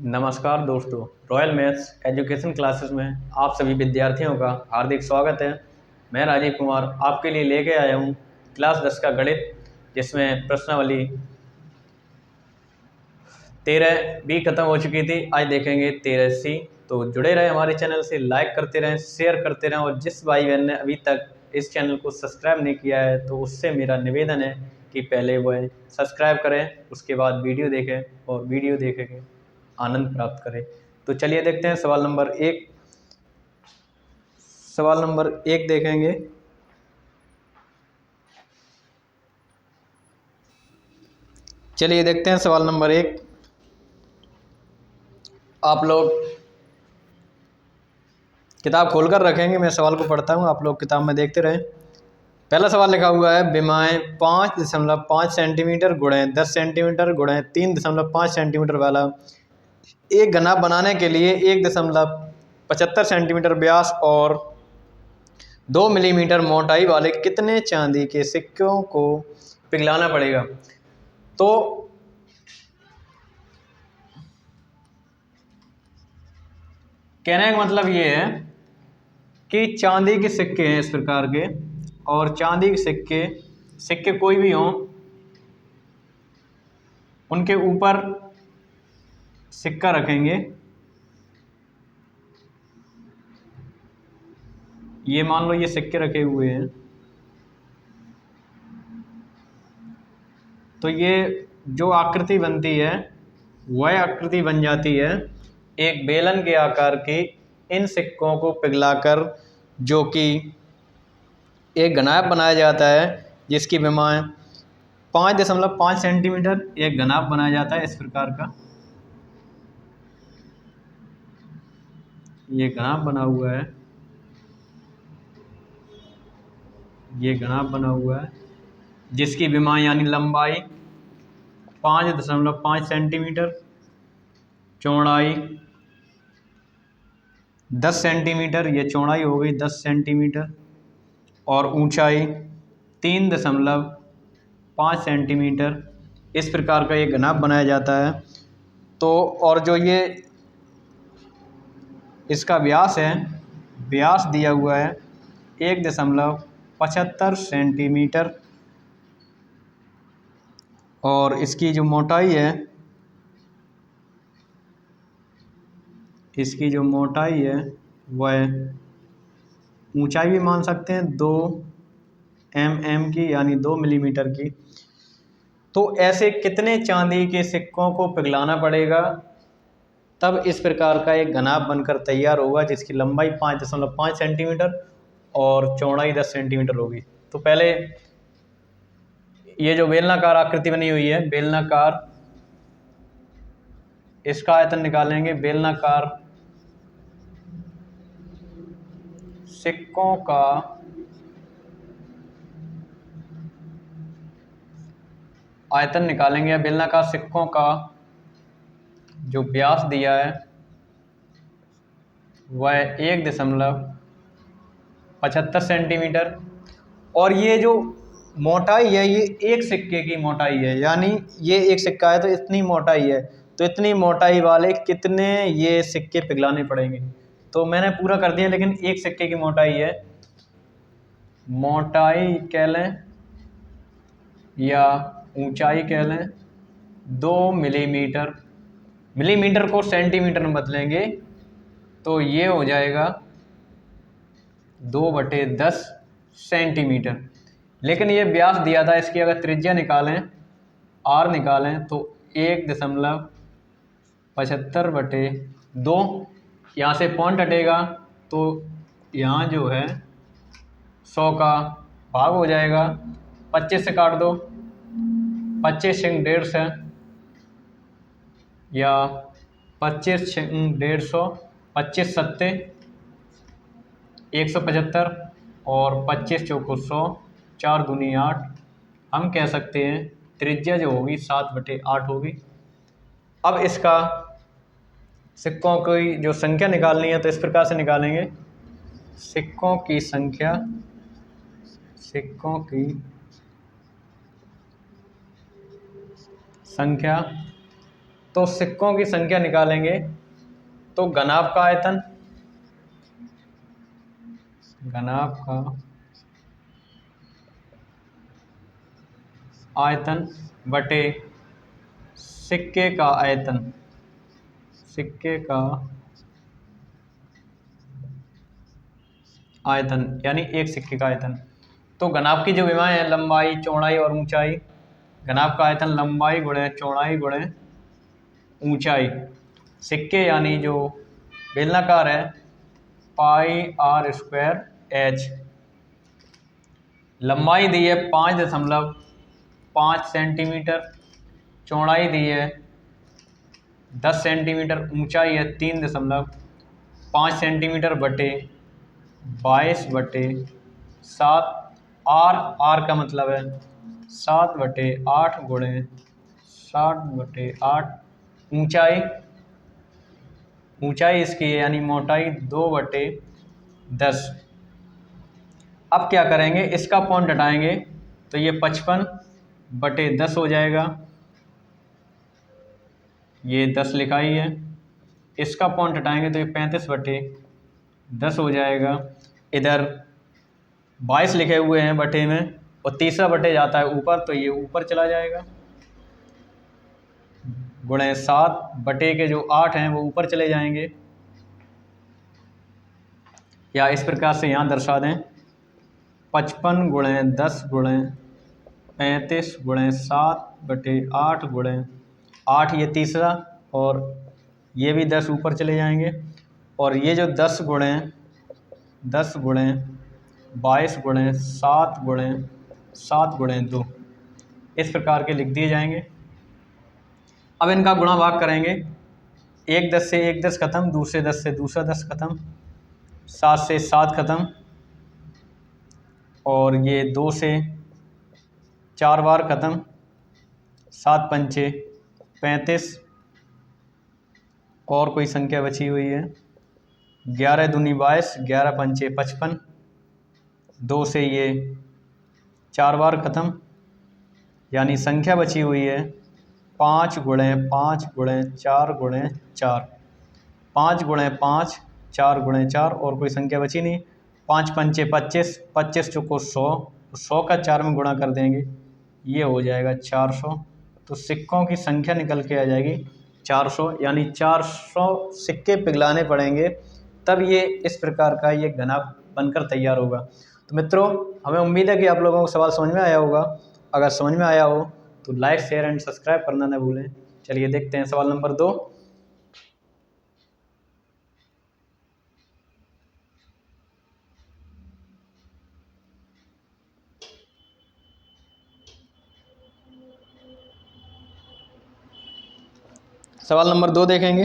नमस्कार दोस्तों। Royal maths education classes में आप सभी विद्यार्थियों का हार्दिक स्वागत है। मैं राजीव कुमार आपके लिए लेके आया हूँ क्लास 10 का गणित, जिसमें प्रश्नावली 13 भी खत्म हो चुकी थी। आज देखेंगे 13C। तो जुड़े रहे हमारे चैनल से, लाइक करते रहें, शेयर करते रहें, और जिस भाई बहन ने अभी तक इस चैनल को सब्सक्राइब नहीं किया है तो उससे मेरा निवेदन है कि पहले वह सब्सक्राइब करें, उसके बाद वीडियो देखें और वीडियो देख के आनंद प्राप्त करें। तो चलिए देखते हैं सवाल नंबर एक। सवाल नंबर एक देखेंगे। चलिए देखते हैं सवाल नंबर एक। आप लोग किताब खोलकर रखेंगे, मैं सवाल को पढ़ता हूँ, आप लोग किताब में देखते रहें। पहला सवाल लिखा हुआ है, विमाएँ 5.5 सेंटीमीटर गुणे 10 सेंटीमीटर गुणे 3.5 सेंटीमीटर वाला एक घना बनाने के लिए 1.75 सेंटीमीटर व्यास और 2 मिलीमीटर मोटाई वाले कितने चांदी के सिक्कों को पिघलाना पड़ेगा। तो कहने का मतलब ये है कि चांदी के सिक्के हैं इस प्रकार के, और चांदी के सिक्के कोई भी हों, उनके ऊपर सिक्का रखेंगे। ये मान लो ये सिक्के रखे हुए हैं, तो ये जो आकृति बनती है वह आकृति बन जाती है एक बेलन के आकार की। इन सिक्कों को पिघलाकर जो कि एक घनाभ बनाया जाता है, जिसकी विमाएँ 5.5 सेंटीमीटर एक घनाभ बनाया जाता है इस प्रकार का। ये घनाभ बना हुआ है, ये घनाभ बना हुआ है, जिसकी विमाएँ यानी लंबाई 5.5 सेंटीमीटर, चौड़ाई 10 सेंटीमीटर, ये चौड़ाई हो गई 10 सेंटीमीटर, और ऊंचाई 3.5 सेंटीमीटर, इस प्रकार का एक घनाभ बनाया जाता है। तो और जो ये इसका व्यास है, व्यास दिया हुआ है 1.75 सेंटीमीटर, और इसकी जो मोटाई है, इसकी जो मोटाई है वह ऊंचाई भी मान सकते हैं 2 mm की, यानी 2 मिलीमीटर की। तो ऐसे कितने चांदी के सिक्कों को पिघलाना पड़ेगा, तब इस प्रकार का एक घनाभ बनकर तैयार होगा, जिसकी लंबाई 5.5 सेंटीमीटर और चौड़ाई 10 सेंटीमीटर होगी। तो पहले ये जो बेलनाकार आकृति बनी हुई है, बेलनाकार, इसका आयतन निकालेंगे। बेलनाकार सिक्कों का आयतन निकालेंगे, या बेलनाकार सिक्कों का जो व्यास दिया है वह 1.75 सेंटीमीटर, और ये जो मोटाई है ये एक सिक्के की मोटाई है, यानी ये एक सिक्का है तो इतनी मोटाई है, तो इतनी मोटाई वाले कितने ये सिक्के पिघलाने पड़ेंगे। तो मैंने पूरा कर दिया, लेकिन एक सिक्के की मोटाई है, मोटाई कह लें या ऊंचाई कह लें 2 मिलीमीटर। मिलीमीटर को सेंटीमीटर में बदलेंगे तो ये हो जाएगा 2/10 सेंटीमीटर। लेकिन ये व्यास दिया था, इसकी अगर त्रिज्या निकालें, आर निकालें, तो 1.75/2, यहाँ से पॉइंट हटेगा तो यहाँ जो है 100 का भाग हो जाएगा। 25 से काट दो, 25 × 1.5 है, या 25 × 150, 25 सत्ते 175, और 25 चौको 100, 4 दूनी 8। हम कह सकते हैं त्रिज्या जो होगी 7/8 होगी। अब इसका सिक्कों की जो संख्या निकालनी है तो इस प्रकार से निकालेंगे। सिक्कों की संख्या, सिक्कों की तो सिक्कों की संख्या निकालेंगे तो घनाभ का आयतन, घनाभ का आयतन बटे सिक्के का आयतन, सिक्के का आयतन यानी एक सिक्के का आयतन। तो घनाभ की जो विमाएं हैं लंबाई, चौड़ाई और ऊंचाई, घनाभ का आयतन लंबाई गुणे चौड़ाई गुणे ऊंचाई, सिक्के यानी जो बेलनाकार है पाई आर स्क्वायर एच, लंबाई दी है 5.5 सेंटीमीटर, चौड़ाई दी है 10 सेंटीमीटर, ऊंचाई है 3.5 सेंटीमीटर बटे 22/7, आर का मतलब है 7/8 गुणे 7/8, ऊंचाई इसकी है यानी मोटाई 2/10। अब क्या करेंगे, इसका पॉइंट हटाएंगे तो ये 55/10 हो जाएगा, ये 10 लिखा ही है। इसका पॉइंट हटाएंगे तो ये 35/10 हो जाएगा। इधर 22 लिखे हुए हैं बटे में और तीसरा बटे जाता है ऊपर तो ये ऊपर चला जाएगा, गुणे 7 बटे के जो 8 हैं वो ऊपर चले जाएंगे, या इस प्रकार से यहाँ दर्शा दें 55 गुणे 10 गुणे 35 गुणे 7/8 गुणे 8, ये तीसरा, और ये भी 10 ऊपर चले जाएंगे, और ये जो 10 गुणे 22 गुणे 7 गुणे 2 इस प्रकार के लिख दिए जाएंगे। अब इनका गुणा भाग करेंगे, एक 10 से एक 10 खत्म, दूसरे 10 से दूसरा 10 खत्म, 7 से 7 खत्म, और ये 2 से 4 बार खत्म, 7 पंचे 35, और कोई संख्या बची हुई है 11 दूनी 22, 11 पंचे 55, 2 से ये 4 बार ख़त्म, यानी संख्या बची हुई है 5 गुणे 5 गुणे 4 गुणे 4, 5 गुणे 5 4 गुणे 4, और कोई संख्या बची नहीं। 5 पंचे 25, 25 चौको 100, 100 का 4 में गुणा कर देंगे, ये हो जाएगा 400। तो सिक्कों की संख्या निकल के आ जाएगी 400, यानी 400 सिक्के पिघलाने पड़ेंगे तब ये इस प्रकार का ये घनाभ बनकर तैयार होगा। तो मित्रों, हमें उम्मीद है कि आप लोगों को सवाल समझ में आया होगा। अगर समझ में आया हो तो लाइक, शेयर एंड सब्सक्राइब करना न भूलें। चलिए देखते हैं सवाल नंबर 2। सवाल नंबर 2 देखेंगे।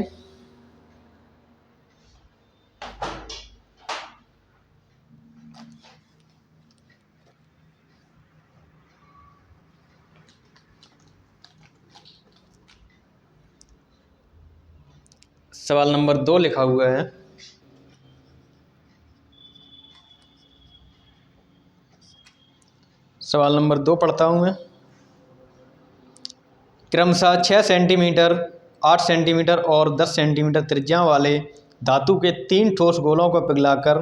सवाल नंबर 2 लिखा हुआ है, सवाल नंबर 2 पढ़ता हूं मैं। क्रमशः 6 सेंटीमीटर, 8 सेंटीमीटर और 10 सेंटीमीटर त्रिज्या वाले धातु के 3 ठोस गोलों को पिघलाकर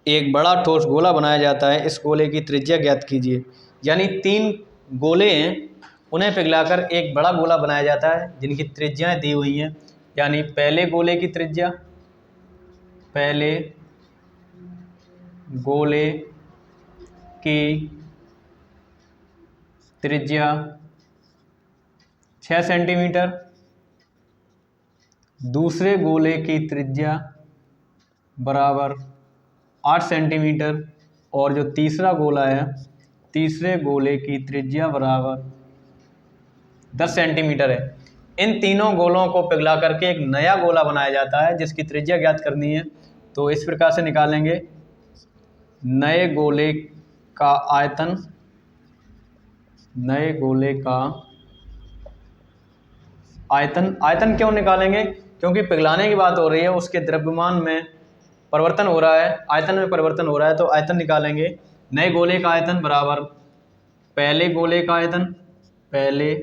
एक बड़ा ठोस गोला बनाया जाता है। इस गोले की त्रिज्या ज्ञात कीजिए। यानी 3 गोले हैं, उन्हें पिघलाकर एक बड़ा गोला बनाया जाता है जिनकी त्रिज्याएं दी हुई हैं। यानी पहले गोले की त्रिज्या, पहले गोले की त्रिज्या 6 सेंटीमीटर, दूसरे गोले की त्रिज्या बराबर 8 सेंटीमीटर, और जो तीसरा गोला है, तीसरे गोले की त्रिज्या बराबर 10 सेंटीमीटर है। इन तीनों गोलों को पिघला करके एक नया गोला बनाया जाता है जिसकी त्रिज्या ज्ञात करनी है। तो इस प्रकार से निकालेंगे, नए गोले का आयतन, नए गोले का आयतन, आयतन क्यों निकालेंगे? क्योंकि पिघलाने की बात हो रही है, उसके द्रव्यमान में परिवर्तन हो रहा है, आयतन में परिवर्तन हो रहा है, तो आयतन निकालेंगे। नए गोले का आयतन बराबर पहले गोले का आयतन, पहले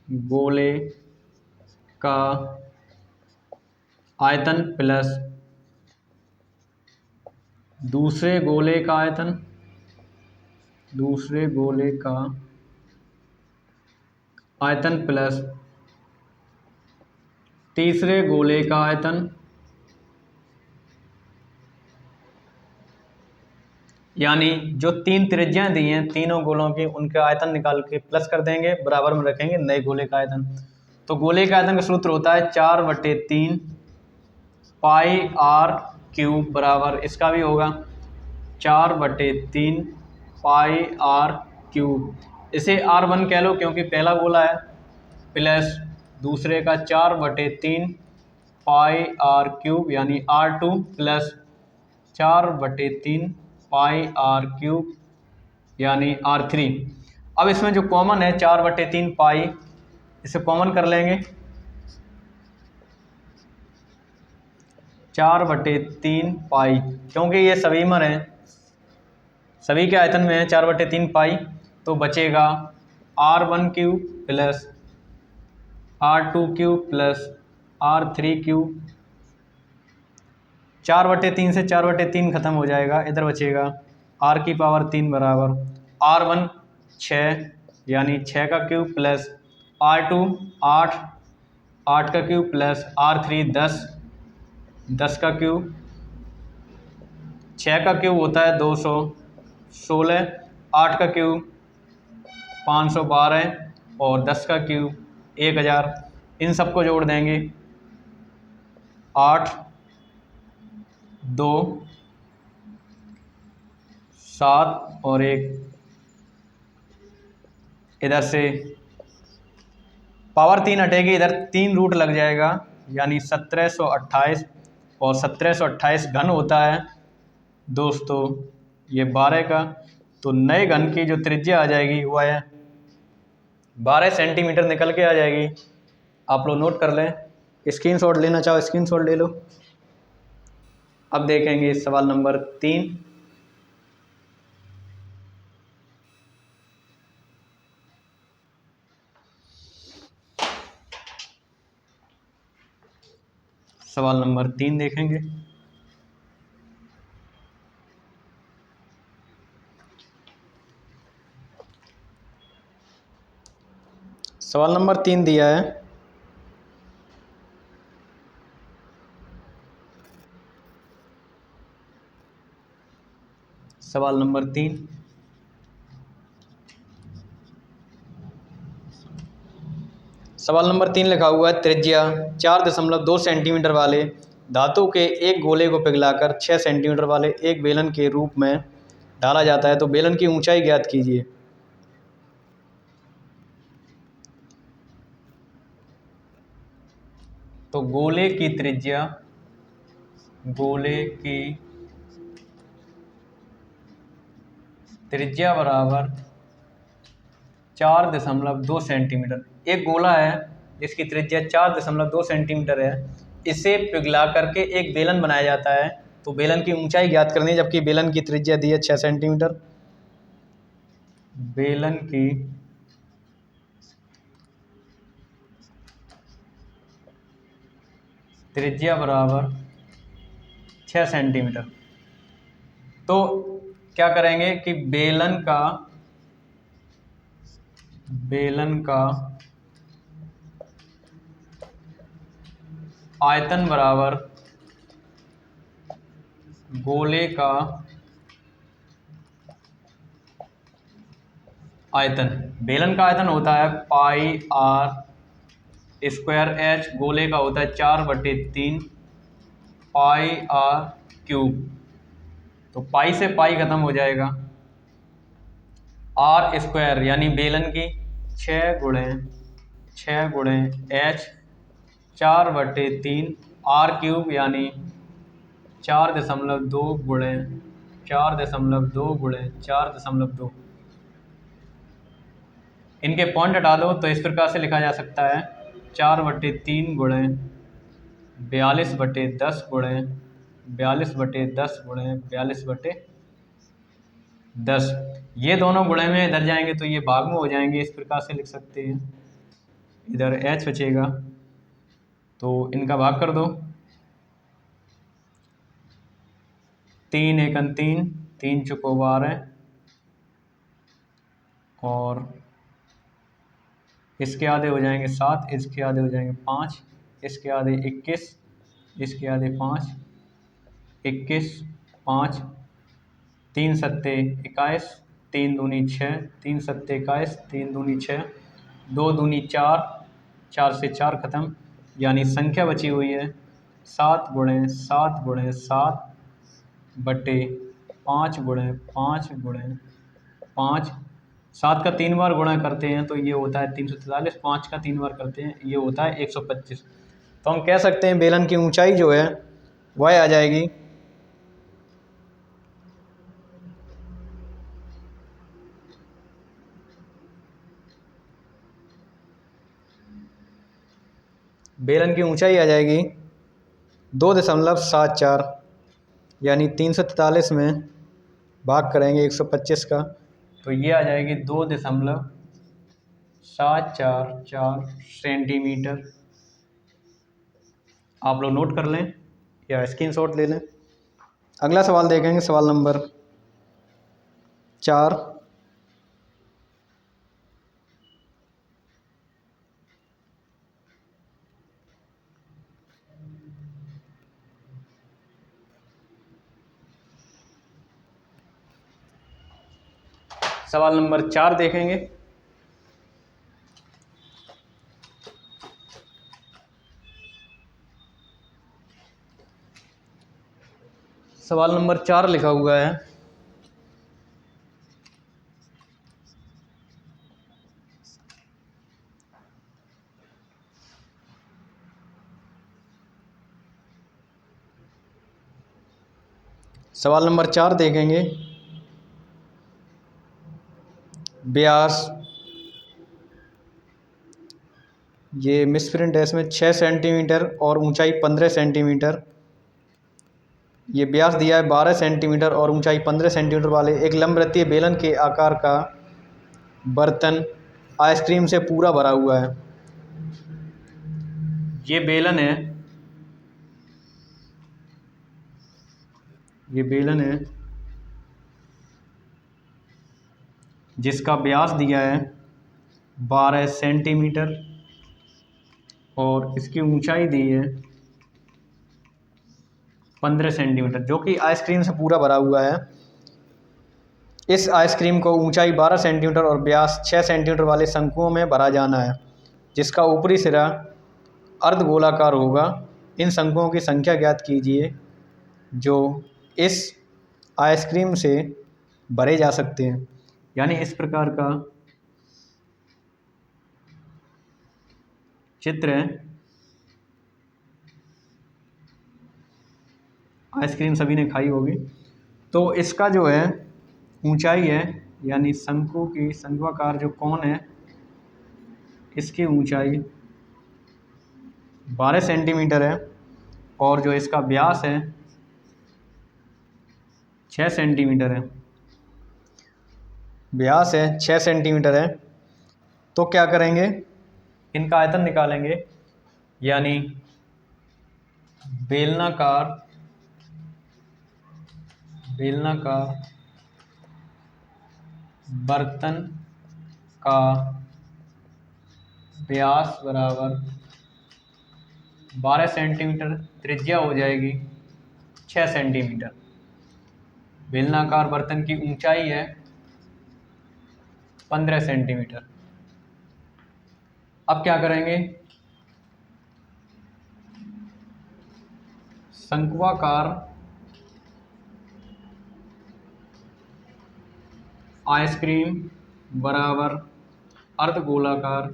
गोले का आयतन प्लस दूसरे गोले का आयतन, दूसरे गोले का आयतन प्लस तीसरे गोले का आयतन, यानी जो तीन त्रिज्याएं दी हैं तीनों गोलों की, उनके आयतन निकाल के प्लस कर देंगे, बराबर में रखेंगे नए गोले का आयतन। तो गोले का आयतन का सूत्र होता है 4/3 पाई आर क्यूब बराबर, इसका भी होगा 4/3 पाई आर क्यूब। इसे R1 कह लो क्योंकि पहला गोला है, प्लस दूसरे का 4/3 पाई आर क्यूब यानी R2 प्लस 4/3 पाई आर क्यूब यानी R3। अब इसमें जो कॉमन है 4/3 पाई, इसे कॉमन कर लेंगे, 4/3 पाई, क्योंकि ये सभी में हैं, सभी के आयतन में है 4/3 पाई, तो बचेगा R1 cube plus R2 cube plus R3 cube. 4/3 से 4/3 खत्म हो जाएगा, इधर बचेगा R³ बराबर R1 6 यानी 6 का क्यूब प्लस R2 8, 8 का क्यूब प्लस R3 10, 10 का क्यूब। 6 का क्यूब होता है 216, 8 का क्यूब 512 और 10 का क्यूब 1000। इन सबको जोड़ देंगे, 8 2 7 और 1, इधर से पावर 3 हटेगी, इधर 3 रूट लग जाएगा, यानी 1728, और 1728 घन होता है दोस्तों ये 12 का। तो नए घन की जो त्रिज्या आ जाएगी वो है 12 सेंटीमीटर निकल के आ जाएगी। आप लोग नोट कर लें, स्क्रीनशॉट लेना चाहो स्क्रीनशॉट ले लो। अब देखेंगे सवाल नंबर 3। सवाल नंबर 3 देखेंगे। सवाल नंबर 3 दिया है, सवाल नंबर 3, सवाल नंबर 3 लिखा हुआ है त्रिज्या 4.2 सेंटीमीटर वाले धातु के एक गोले को पिघलाकर 6 सेंटीमीटर वाले एक बेलन के रूप में डाला जाता है, तो बेलन की ऊंचाई ज्ञात कीजिए। तो गोले की त्रिज्या, गोले की त्रिज्या बराबर 4.2 सेंटीमीटर। एक गोला है जिसकी त्रिज्या 4.2 सेंटीमीटर है, इसे पिघला करके एक बेलन बनाया जाता है, तो बेलन की ऊंचाई ज्ञात करनी है, जबकि बेलन की त्रिज्या दी है 6 सेंटीमीटर। बेलन की त्रिज्या बराबर 6 सेंटीमीटर। तो क्या करेंगे कि बेलन का आयतन बराबर गोले का आयतन। बेलन का आयतन होता है पाई आर स्क्वायर एच, गोले का होता है 4/3 पाई आर क्यूब। तो पाई से पाई खत्म हो जाएगा, आर स्क्वायर यानी बेलन की 6 गुणे एच 4/3 आर क्यूब यानी 4.2 गुणे 4.2 गुणे 4.2। इनके पॉइंट हटा दो तो इस प्रकार से लिखा जा सकता है 4/3 गुणे 42/10 गुणे 42/10 गुणे 42/10। ये दोनों गुणे में इधर जाएंगे तो ये भाग में हो जाएंगे, इस प्रकार से लिख सकते हैं इधर h बचेगा, तो इनका भाग कर दो। 3 एकन 3, 3 चुको 12, और इसके आधे हो जाएंगे 7, इसके आधे हो जाएंगे 5, इसके आधे 21, इसके आधे 5, 21, 5, 3 सत्ते 21, 3 दूनी 6, 3 सत्ते 21, 3 दूनी 6, 2 दूनी 4, 4 से 4 खत्म, यानी संख्या बची हुई है 7 गुणे 7 गुणे 7 बटे 5 गुणे 5 गुणे 5। 7 का 3 बार गुणा करते हैं तो ये होता है 343, 5 का 3 बार करते हैं ये होता है 125। तो हम कह सकते हैं बेलन की ऊंचाई जो है वह आ जाएगी बेलन की ऊंचाई आ जाएगी 2.74, यानी 343 में भाग करेंगे 125 का, तो ये आ जाएगी 2.744 सेंटीमीटर। आप लोग नोट कर लें या स्क्रीनशॉट ले लें। अगला सवाल देखेंगे, सवाल नंबर 4। सवाल नंबर 4 देखेंगे। सवाल नंबर 4 लिखा हुआ है, सवाल नंबर 4 देखेंगे। व्यास, ये मिसप्रिंट है इसमें, 6 सेंटीमीटर और ऊंचाई 15 सेंटीमीटर। ये व्यास दिया है 12 सेंटीमीटर और ऊंचाई 15 सेंटीमीटर वाले एक लंबवृत्तीय बेलन के आकार का बर्तन आइसक्रीम से पूरा भरा हुआ है। ये बेलन है, ये बेलन है जिसका व्यास दिया है 12 सेंटीमीटर और इसकी ऊंचाई दी है 15 सेंटीमीटर, जो कि आइसक्रीम से पूरा भरा हुआ है। इस आइसक्रीम को ऊंचाई 12 सेंटीमीटर और व्यास 6 सेंटीमीटर वाले शंकुओं में भरा जाना है, जिसका ऊपरी सिरा अर्धगोलाकार होगा। इन शंकुओं की संख्या ज्ञात कीजिए जो इस आइसक्रीम से भरे जा सकते हैं। यानी इस प्रकार का चित्र है। आइसक्रीम सभी ने खाई होगी। तो इसका जो है ऊंचाई है, यानी शंकु की शंक्वाकार जो कोन है इसकी ऊंचाई 12 सेंटीमीटर है और जो इसका व्यास है 6 सेंटीमीटर है। व्यास है 6 सेंटीमीटर है। तो क्या करेंगे, इनका आयतन निकालेंगे, यानी बेलनाकार बर्तन का व्यास बराबर 12 सेंटीमीटर, त्रिज्या हो जाएगी 6 सेंटीमीटर। बेलनाकार बर्तन की ऊंचाई है 15 सेंटीमीटर। अब क्या करेंगे, शंक्वाकार आइसक्रीम बराबर अर्धगोलाकार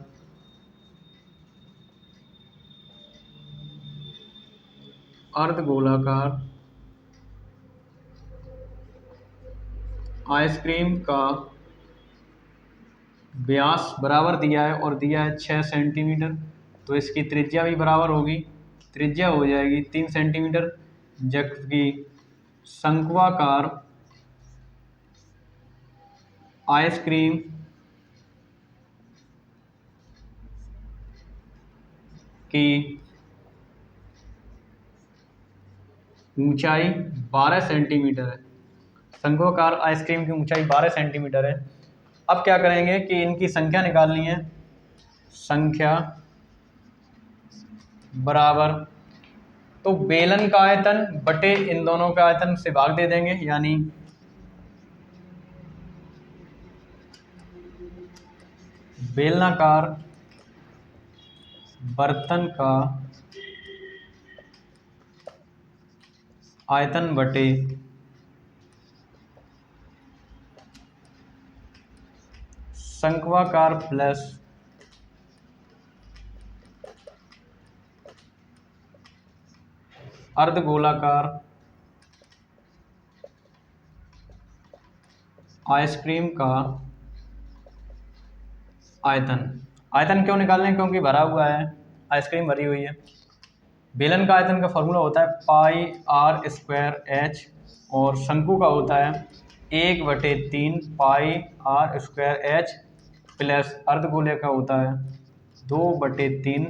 आइसक्रीम का व्यास बराबर दिया है और दिया है 6 सेंटीमीटर, तो इसकी त्रिज्या भी बराबर होगी। त्रिज्या हो जाएगी 3 सेंटीमीटर, जबकि शंक्वाकार आइसक्रीम की ऊंचाई 12 सेंटीमीटर है। शंक्वाकार आइसक्रीम की ऊंचाई 12 सेंटीमीटर है। अब क्या करेंगे कि इनकी संख्या निकालनी है। संख्या बराबर, तो बेलन का आयतन बटे इन दोनों का आयतन से भाग दे देंगे, यानी बेलनाकार बर्तन का आयतन बटे शंक्वाकार प्लस अर्धगोलाकार आइसक्रीम का आयतन। आयतन क्यों निकाल रहे हैं? क्योंकि भरा हुआ है, आइसक्रीम भरी हुई है। बेलन का आयतन का फॉर्मूला होता है पाई आर स्क्वायर एच, और शंकु का होता है 1/3 pi r square h plus अर्धगोले का होता है 2/3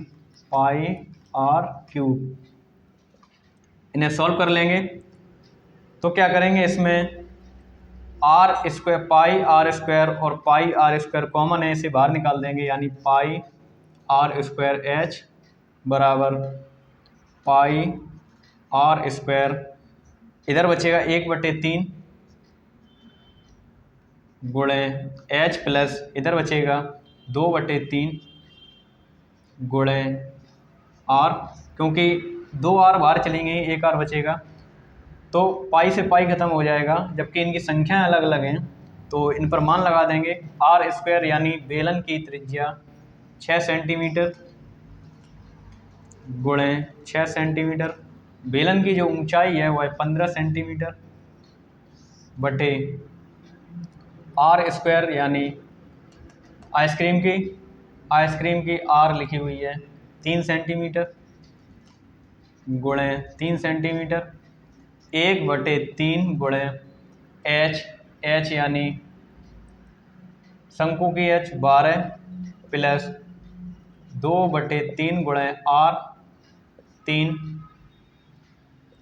पाई आर क्यूब। इन्हें सॉल्व कर लेंगे तो क्या करेंगे, इसमें r square, pi r square और पाई आर स्क्वायर कॉमन है, इसे बाहर निकाल देंगे, यानी पाई आर स्क्वायर एच बराबर पाई आर स्क्वायर, इधर बचेगा 1/3 गुणे एच प्लस इधर बचेगा 2/3 गुणे आर, क्योंकि 2 आर बाहर चली गई, 1 आर बचेगा, तो पाई से पाई खत्म हो जाएगा, जबकि इनकी संख्याएं अलग अलग हैं तो इन पर मान लगा देंगे। आर स्क्वायर यानी बेलन की त्रिज्या 6 सेंटीमीटर गुणे 6 सेंटीमीटर, बेलन की जो ऊंचाई है वह 15 सेंटीमीटर बटे आर स्क्वायर यानी आइसक्रीम की आर लिखी हुई है 3 सेंटीमीटर गुणे 3 सेंटीमीटर, 1/3 गुणे एच यानी शंकु की एच 12 प्लस 2/3 गुणे आर 3।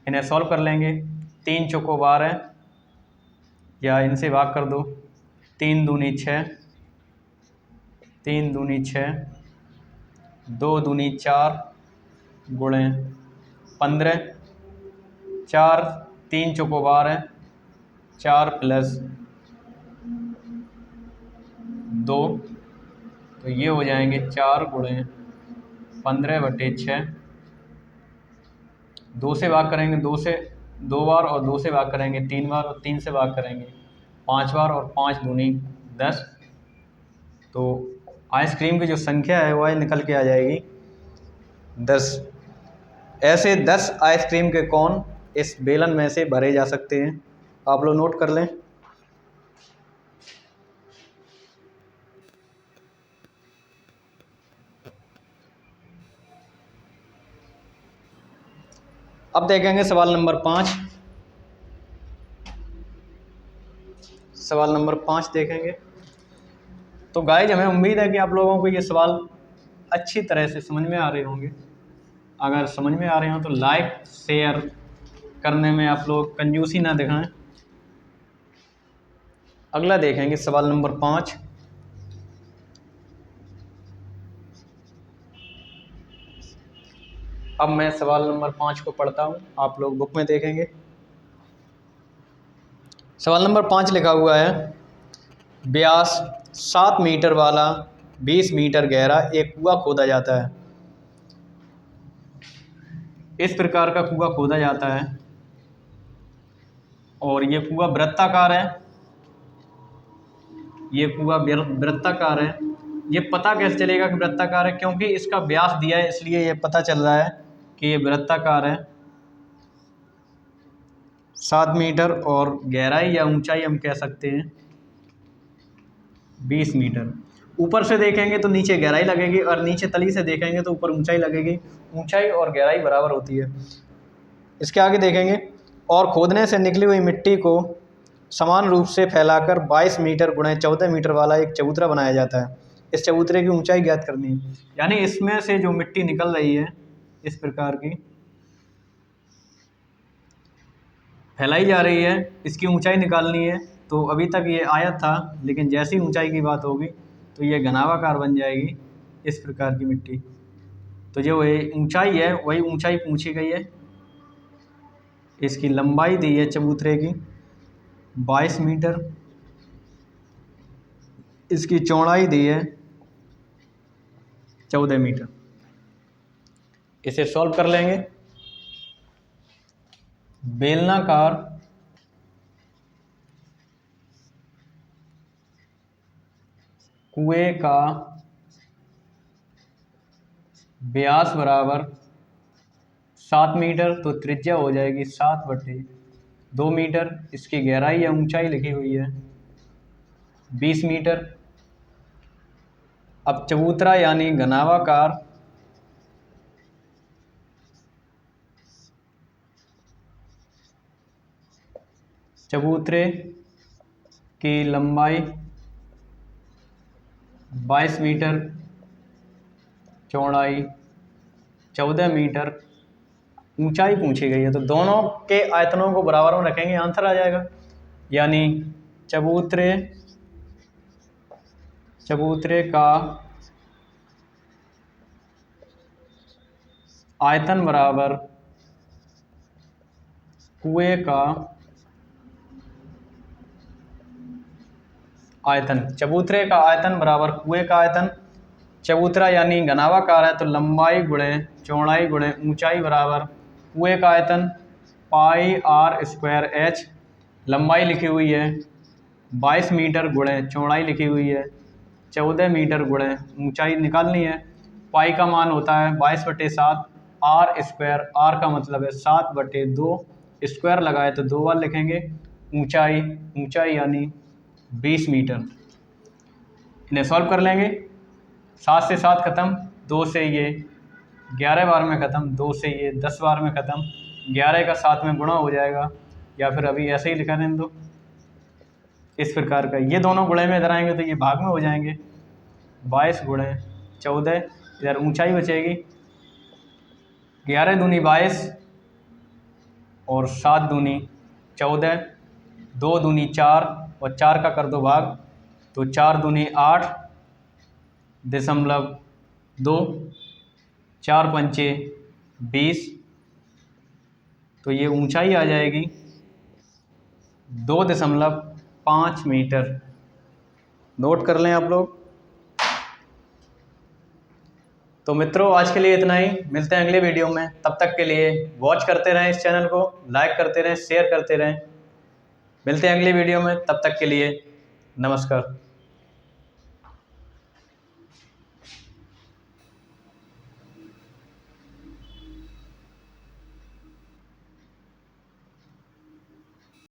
इन्हें सॉल्व कर लेंगे। 3 चौको 12 या इनसे भाग कर दो, 3 दूनी 6, 3 दूनी 6, 2 दूनी 4 गुणे 15, 4 3 चौको 12, 4 प्लस 2, तो ये हो जाएंगे 4 गुणे 15/6। 2 से भाग करेंगे, 2 से 2 बार, और 2 से भाग करेंगे 3 बार, और 3 से भाग करेंगे 5 बार, और 5 दूनी 10। तो आइसक्रीम की जो संख्या है वह निकल के आ जाएगी 10। ऐसे 10 आइसक्रीम के कोन इस बेलन में से भरे जा सकते हैं। आप लोग नोट कर लें। अब देखेंगे सवाल नंबर 5। सवाल नंबर 5 देखेंगे। तो गाइज, हमें उम्मीद है कि आप लोगों को ये सवाल अच्छी तरह से समझ में आ रहे होंगे। अगर समझ में आ रहे हो तो लाइक शेयर करने में आप लोग कंजूसी ना दिखाएं। अगला देखेंगे सवाल नंबर 5। अब मैं सवाल नंबर 5 को पढ़ता हूँ, आप लोग बुक में देखेंगे। सवाल नंबर 5 लिखा हुआ है, व्यास 7 मीटर वाला 20 मीटर गहरा एक कुआं खोदा जाता है। इस प्रकार का कुआं खोदा जाता है और ये कुआं वृत्ताकार है। ये कुआं वृत्ताकार है। ये पता कैसे चलेगा कि वृत्ताकार है? क्योंकि इसका व्यास दिया है, इसलिए ये पता चल रहा है कि ये वृत्ताकार है। 7 मीटर और गहराई या ऊंचाई हम कह सकते हैं 20 मीटर। ऊपर से देखेंगे तो नीचे गहराई लगेगी, और नीचे तली से देखेंगे तो ऊपर ऊंचाई लगेगी। ऊंचाई और गहराई बराबर होती है। इसके आगे देखेंगे, और खोदने से निकली हुई मिट्टी को समान रूप से फैलाकर 22 मीटर गुणे 14 मीटर वाला एक चबूतरा बनाया जाता है। इस चबूतरे की ऊंचाई ज्ञात करनी है। यानी इसमें से जो मिट्टी निकल रही है इस प्रकार की फैलाई जा रही है, इसकी ऊंचाई निकालनी है। तो अभी तक ये आयत था, लेकिन जैसी ऊंचाई की बात होगी तो ये घनावाकार बन जाएगी इस प्रकार की मिट्टी। तो जो ये ऊंचाई है वही ऊंचाई पूछी गई है। इसकी लंबाई दी है चबूतरे की 22 मीटर, इसकी चौड़ाई दी है 14 मीटर। इसे सॉल्व कर लेंगे। बेलनाकार कुएं का व्यास बराबर 7 मीटर, तो त्रिज्या हो जाएगी 7/2 मीटर। इसकी गहराई या ऊंचाई लिखी हुई है 20 मीटर। अब चबूतरा यानी घनावाकार चबूतरे की लंबाई 22 मीटर, चौड़ाई 14 मीटर, ऊंचाई पूछी गई है। तो दोनों के आयतनों को बराबर में रखेंगे, आंसर आ जाएगा। यानी चबूतरे का आयतन बराबर कुएं का आयतन। चबूतरे का आयतन बराबर कुएं का आयतन। चबूतरा यानी घनावाकार है, तो लंबाई गुणे चौड़ाई गुणे ऊंचाई बराबर कुएं का आयतन πr²h। लंबाई लिखी हुई है 22 मीटर गुणे चौड़ाई लिखी हुई है 14 मीटर गुणे ऊंचाई निकालनी है। पाई का मान होता है 22/7, r², r का मतलब है 7/2, स्क्वायर लगाए तो 2 बार लिखेंगे। ऊंचाई यानी 20 मीटर। इन्हें सॉल्व कर लेंगे। 7 से 7 खत्म, 2 से ये 11 बार में ख़त्म, 2 से ये 10 बार में ख़त्म, 11 का 7 में गुणा हो जाएगा, या फिर अभी ऐसे ही लिखा दें दो इस प्रकार का। ये दोनों गुणे में इधर आएंगे तो ये भाग में हो जाएंगे। 22 गुणे 14, इधर ऊंचाई बचेगी 11 दूनी 22 और 7 दूनी 14, 2 दूनी 4 और 4 का कर दो भाग, तो 4 दूनी 8.2, 4 पंचे 20। तो ये ऊंचाई आ जाएगी 2.5 मीटर। नोट कर लें आप लोग। तो मित्रों आज के लिए इतना ही, मिलते हैं अगले वीडियो में। तब तक के लिए वॉच करते रहें इस चैनल को, लाइक करते रहें, शेयर करते रहें। मिलते हैं अगले वीडियो में, तब तक के लिए नमस्कार।